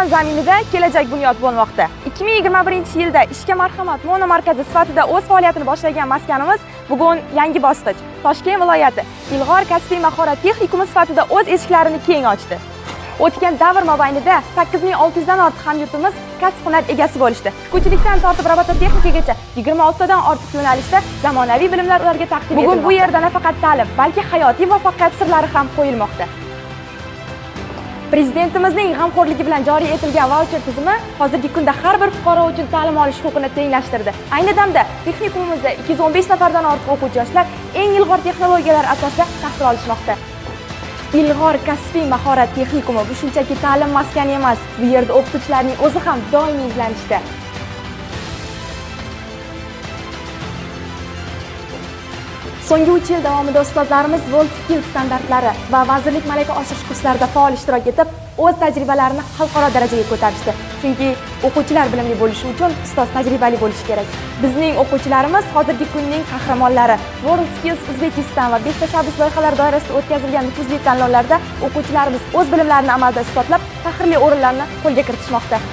O'zbekiston zaminida kelajak bunyod bo'lmoqda. 2021-yilda ishga marhamat monomarkazi sifatida o'z faoliyatini boshlagan maskanimiz bugun yangi bosqich Toshkent viloyati Ilg'or kasbiy mahorat texnikumi sifatida o'z eshiklarini keng ochdi. O'tgan davr mobaynida 8600 dan ortiq hamyurtimiz kasb-hunar egasi bo'lishdi. Tikuvchilikdan tortib robototexnikaga 26 dan ortiq yo'nalishda zamonaviy bilimlar ularga taqdim etilmoqda. Bugun bu yerda nafaqat ta'lim, balki hayotiy muvaffaqiyat sirlari ham qo'yilmoqda. Prezidentimizning g'amxo'rligi bilan joriy etilgan vaucher tizimi hozirgi kunda har bir fuqaro uchun ta'lim olish huquqini tenglashtirdi. Ayni damda texnikumimizda 215 nafardan ortiq o'quvchi yoshlar eng ilg'or texnologiyalar asosida tahsil olishmoqda. Ilg'or kasbiy mahorat texnikumi bu shunchaki ta'lim maskani emas, bu yerda o'qituvchilarning o'zi ham doimiy izlanishda. So'nggi 3 yil davomida ustozlarimiz World Skills standartlari va vazirlik malaka oshirish kurslarida faol ishtirok etib, o'z tajribalarini xalqaro darajaga ko'tarishdi. Chunki o'quvchilar bilimli bo'lishi uchun ustoz tajribali bo'lishi kerak. Bizning o'quvchilarimiz hozirgi kunning qahramonlari. World Skills Uzbekistan va 5 tashabbus loyihalari doirasida o'tkazilgan nufuzli tanlovlarda o'quvchilarimiz o'z bilimlarini amalda isbotlab, faxrli o'rinlarni qo'lga kiritishmoqda.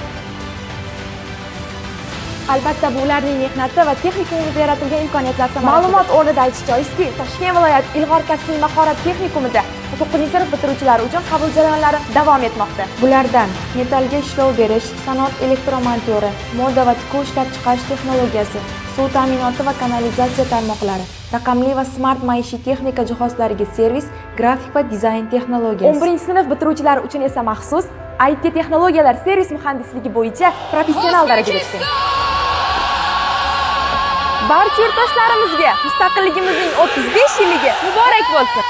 Albatta, bu ularning mehnati va texnikumimizda yaratilgan imkoniyatlar samarasi. Ma'lumot o'rnida aytish joizki, Toshkent viloyat Ilg'or kasbiy mahorat texnikumida 9-sinf bitiruvchilari uchun qabul jarayonlari davom etmoqda. Bulardan metallga ishlov berish, sanoat elektromontyori, moda va tikuv ishlab chiqarish texnologiyasi, suv ta'minoti va kanalizatsiya tarmoqlari, raqamli va smart maishiy texnika jihozlariga servis, grafik va dizayn texnologiyasi. 11-sinf bitiruvchilari uchun esa maxsus IT texnologiyalar servis muhandisligi bo'yicha professional darajaga chiqdi. Barcha yurtdoshlarimizga mustaqilligimizning 35 yilligi muborak bo'lsin.